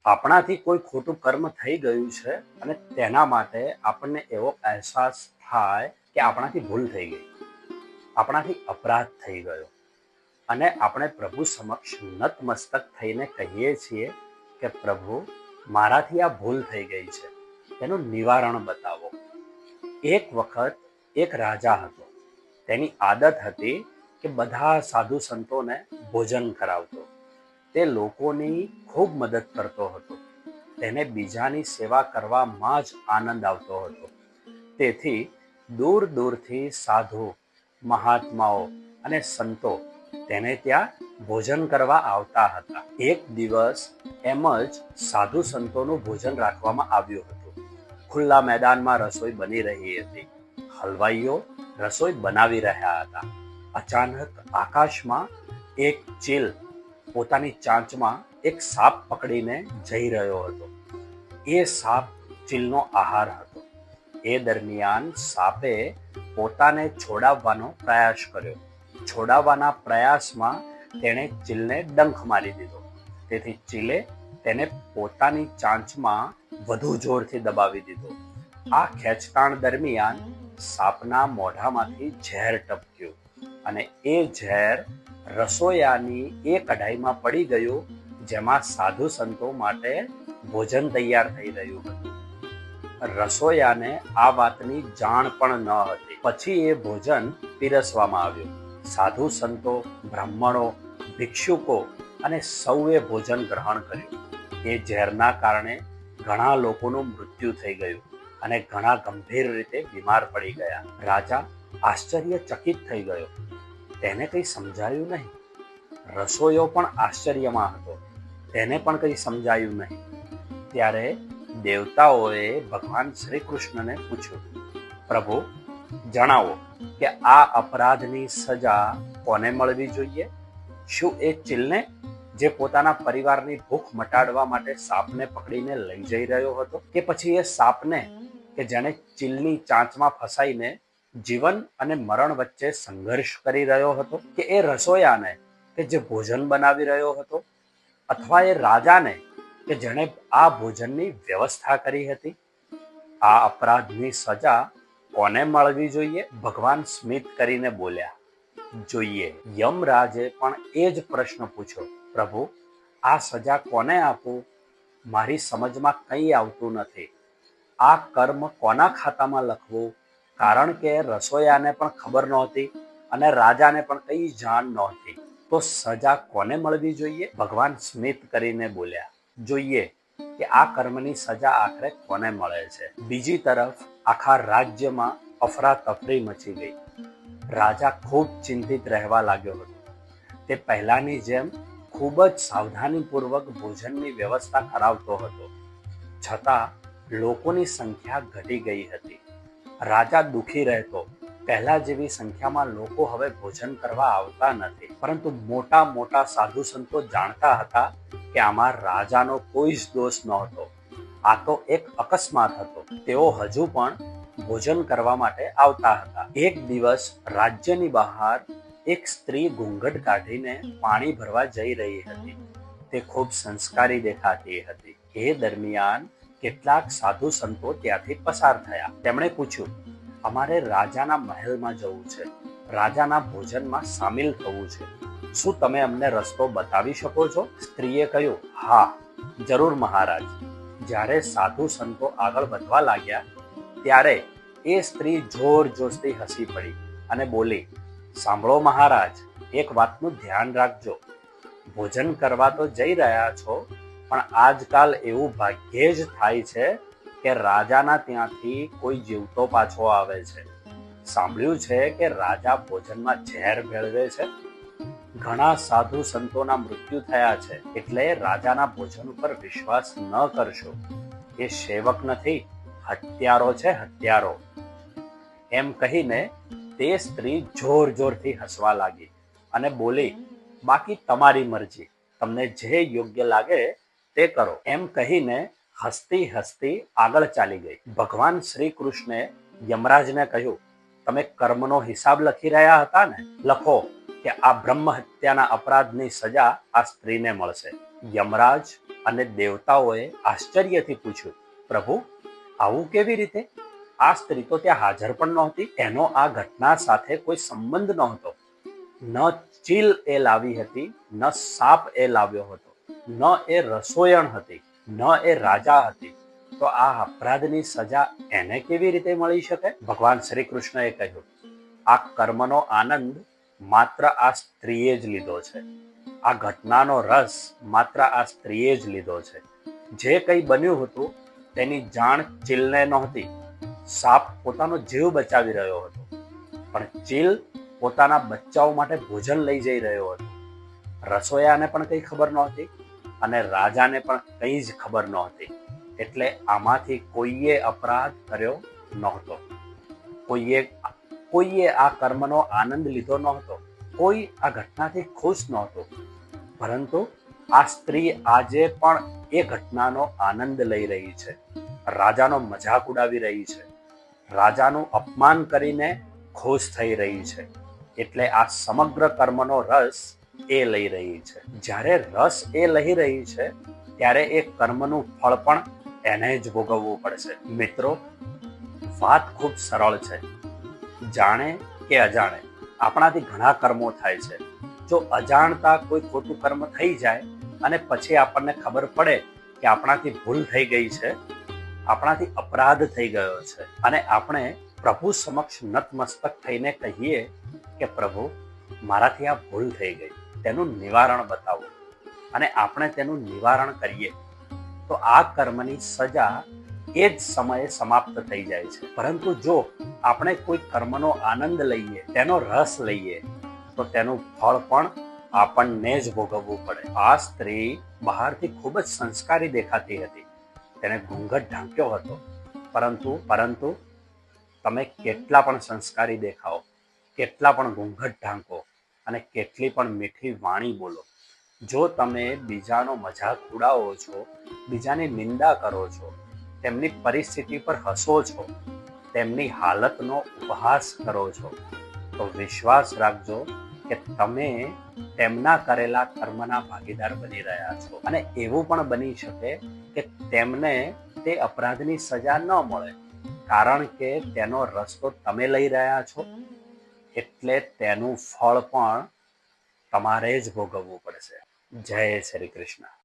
આપણાથી કોઈ ખોટું કર્મ થઈ ગયું છે અને તેના માટે આપણને એવો અહેસાસ થાય કે આપણાથી ભૂલ થઈ ગઈ, આપણાથી અપરાધ થઈ ગયો અને આપણે પ્રભુ સમક્ષ નતમસ્તક થઈને કહીએ છીએ કે પ્રભુ, મારાથી આ ભૂલ થઈ ગઈ છે, તેનું નિવારણ બતાવો. એક વખત એક રાજા હતો. તેની આદત હતી કે બધા સાધુ સંતોને ભોજન કરાવતો. તે લોકોની ખૂબ મદદ કરતો હતો. તેને બીજાની સેવા કરવામાં જ આનંદ આવતો હતો. તેથી દૂર દૂરથી સાધુ, મહાત્માઓ અને સંતો તેને ત્યાં ભોજન કરવા આવતા હતા. એક દિવસ એમ જ સાધુ સંતોનું ભોજન રાખવામાં આવ્યું હતું. ખુલ્લા મેદાનમાં રસોઈ બની રહી હતી. હલવાઈઓ રસોઈ બનાવી રહ્યા હતા. અચાનક આકાશમાં એક ચીલ પોતાની ચાંચમાં એક સાપ પકડીને જઈ રહ્યો હતો. એ સાપ ચીલનો આહાર હતો. એ દરમિયાન સાપે પોતાને છોડાવવાનો પ્રયાસ કર્યો. છોડાવવાના પ્રયાસમાં તેણે ચીલને ડંખ મારી દીધો. તેથી ચીલે તેને પોતાની ચાંચમાં વધુ જોરથી દબાવી દીધો. આ ખેંચતાણ દરમિયાન સાપના મોઢામાંથી ઝેર ટપક્યું અને એ ઝેર રસોયાની એ કઢાઈમાં પડી ગયું, જેમાં સાધુ સંતો માટે ભોજન તૈયાર થઈ રહ્યું હતું. રસોયાને આ વાતની જાણ પણ ન હતી. પછી એ ભોજન પીરસવામાં આવ્યું. સાધુ સંતો, બ્રાહ્મણો, ભિક્ષુકો અને સૌએ ભોજન ગ્રહણ કર્યું. એ ઝેરના કારણે ઘણા લોકોનું મૃત્યુ થઈ ગયું અને ઘણા ગંભીર રીતે બીમાર પડી ગયા. રાજા આશ્ચર્યચકિત થઈ ગયો. તેને કંઈ સમજાયું નહીં. રસોઈયો પણ આશ્ચર્યમાં હતો. તેને પણ કંઈ સમજાયું નહીં. ત્યારે દેવતાઓએ ભગવાન શ્રી કૃષ્ણને પૂછ્યું, પ્રભુ, જણાવો કે આ અપરાધની સજા કોને મળવી જોઈએ? શું એ ચીલને, જે પોતાના પરિવારની ભૂખ મટાડવા માટે સાપને પકડીને લઈ જઈ રહ્યો હતો, કે પછી એ સાપને કે જેણે ચીલની ચાંચમાં ફસાઈને જીવન અને મરણ વચ્ચે સંઘર્ષ કરી રહ્યો હતો, કે એ રસોયાને કે જે ભોજન બનાવી રહ્યો હતો, અથવા એ રાજાને કે જેણે આ ભોજનની વ્યવસ્થા કરી હતી? આ અપરાધની સજા કોને મળવી જોઈએ? ભગવાન સ્મિત કરીને બોલ્યા, જોઈએ. યમરાજે પણ એ જ પ્રશ્ન પૂછ્યો, પ્રભુ, આ સજા કોને આપું? મારી સમજમાં કંઈ આવતું નથી. આ કર્મ કોના ખાતામાં લખવું? કારણ કે રસોયાને પણ ખબર નહોતી અને રાજાને પણ કંઈ જાણ નહોતી. તો સજા કોને મળવી જોઈએ? ભગવાન સ્મિત કરીને બોલ્યા, જોઈએ કે આ કર્મની સજા આખરે કોને મળે છે. બીજી તરફ આખા રાજ્યમાં અફરાતફરી મચી ગઈ. રાજા ખૂબ ચિંતિત રહેવા લાગ્યો હતો. તે પહેલાની જેમ ખૂબ જ સાવધાનીપૂર્વક ભોજનની વ્યવસ્થા કરાવતો હતો. છતાં લોકોની સંખ્યા ઘટી ગઈ હતી. રાજા દુઃખી રહેતો. પહેલા જેવી સંખ્યામાં લોકો હવે ભોજન કરવા આવતા નથી. પરંતુ મોટા મોટા સાધુ સંતો જાણતા હતા કે આમાં રાજાનો કોઈ જ દોષ નહોતો. આ તો એક અકસ્માત હતો. તેઓ હજુ પણ ભોજન કરવા માટે આવતા હતા. એક દિવસ રાજ્યની બહાર એક સ્ત્રી ઘૂંઘટ કાઢીને પાણી ભરવા જઈ રહી હતી. તે ખૂબ સંસ્કારી દેખાતી હતી. એ દરમિયાન કેટલાક સાધુ સંતો ત્યાંથી પસાર થયા. તેમણે પૂછ્યું, અમારે રાજાના મહેલમાં જવું છે, રાજાના ભોજનમાં સામેલ થવું છે. શું તમે અમને રસ્તો બતાવી શકો છો? સ્ત્રીએ કહ્યું, હા, જરૂર મહારાજ. જ્યારે સાધુ સંતો આગળ વધવા લાગ્યા ત્યારે એ સ્ત્રી જોર જોરથી હસી પડી અને બોલી, સાંભળો મહારાજ, એક વાતનું ધ્યાન રાખજો. ભોજન કરવા તો જઈ રહ્યા છો, પણ આજકાલ એવું ભાગ્યે જ થાય છે કે રાજાના ત્યાંથી કોઈ જીવતો પાછો આવે છે. સાંભળ્યું છે કે રાજા ભોજનમાં ઝેર ભેળવે છે. ઘણા સાધુ સંતોના મૃત્યુ થયા છે. એટલે રાજાના ભોજન ઉપર વિશ્વાસ ન કરશો. એ સેવક નથી, હત્યારો છે, હત્યારો. એમ કહીને તે સ્ત્રી જોર જોરથી હસવા લાગી અને બોલી, બાકી તમારી મરજી, તમને જે યોગ્ય લાગે તે કરો. એમ કહીને હસતી હસતી આગળ ચાલી ગઈ. ભગવાન શ્રી કૃષ્ણે યમરાજને કહ્યું, તમે કર્મનો હિસાબ લખી રહ્યા હતા ને, લખો કે આ બ્રહ્મ હત્યાના અપરાધની સજા આ સ્ત્રીને મળશે. યમરાજ અને દેવતાઓએ આશ્ચર્યથી પૂછ્યું, પ્રભુ, આવું કેવી રીતે? આ સ્ત્રી તો ત્યાં હાજર પણ નહોતી. એનો આ ઘટના સાથે કોઈ સંબંધ નહોતો. ન ચીલ એ લાવી હતી, ન સાપ એ લાવ્યો હતો, ન એ રસોયણ હતી, ન એ રાજા હતી. તો આ અપરાધની સજા એને કેવી રીતે મળી શકે? ભગવાન શ્રી કૃષ્ણએ કહ્યું, આ કર્મનો આનંદ માત્ર આ સ્ત્રીએ જ લીધો છે. આ ઘટનાનો રસ માત્ર આ સ્ત્રીએ જ લીધો છે. જે કંઈ બન્યું હતું તેની જાણ ચીલને નહોતી. સાપ પોતાનો જીવ બચાવી રહ્યો હતો, પણ ચીલ પોતાના બચ્ચાઓ માટે ભોજન લઈ જઈ રહ્યો હતો. રસોયાને પણ કંઈ ખબર નહોતી અને રાજાને પણ કંઈ જ ખબર નહોતી. એટલે આમાંથી કોઈએ અપરાધ કર્યો નહોતો. કોઈએ આ કર્મનો આનંદ લીધો નહોતો. કોઈ આ ઘટનાથી ખુશ નહોતું. પરંતુ આ સ્ત્રી આજે પણ એ ઘટનાનો આનંદ લઈ રહી છે. રાજાનો મજાક ઉડાવી રહી છે. રાજાનું અપમાન કરીને ખુશ થઈ રહી છે. એટલે આ સમગ્ર કર્મનો રસ એ લઈ રહી છે. જ્યારે રસ એ લઈ રહી છે ત્યારે એ કર્મનું ફળ પણ એને જ ભોગવવું પડશે. મિત્રો, વાત ખૂબ સરળ છે. જાણે કે અજાણે આપણાથી ઘણા કર્મો થાય છે. જો અજાણતા કોઈ ખોટું કર્મ થઈ જાય અને પછી આપણને ખબર પડે કે આપણાથી ભૂલ થઈ ગઈ છે, આપણાથી અપરાધ થઈ ગયો છે, અને આપણે પ્રભુ સમક્ષ નતમસ્તક થઈને કહીએ કે પ્રભુ, મારાથી આ ભૂલ થઈ ગઈ, તેનું નિવારણ બતાવો, અને આપણે તેનું નિવારણ કરીએ, તો આ કર્મની સજા એ જ સમયે સમાપ્ત થઈ જાય છે. પરંતુ જો આપણે કોઈ કર્મનો આનંદ લઈએ, તેનો રસ લઈએ, તો તેનું ફળ પણ આપણને જ ભોગવવું પડે. આ સ્ત્રી બહારથી ખૂબ જ સંસ્કારી દેખાતી હતી. તેને ઘૂંઘટ ઢાંક્યો હતો. પરંતુ તમે કેટલા પણ સંસ્કારી દેખાઓ, કેટલા પણ ઘૂંઘટ ઢાંકો અને કેટલી પણ મીઠી વાણી બોલો, જો તમે બીજાનો મજાક ઉડાવો છો, બીજાની નિંદા કરો છો, તેમની પરિસ્થિતિ પર હસો છો, તેમની હાલતનો ઉપહાસ કરો છો, તો વિશ્વાસ રાખજો કે તમે તેમના કરેલા કર્મના ભાગીદાર બની રહ્યા છો. અને એવું પણ બની શકે કે તેમને તે અપરાધની સજા ન મળે, કારણ કે તેનો રસ્તો તમે લઈ રહ્યા છો. એટલે તેનું ફળ પણ તમારે જ ભોગવવું પડશે. જય શ્રી કૃષ્ણ.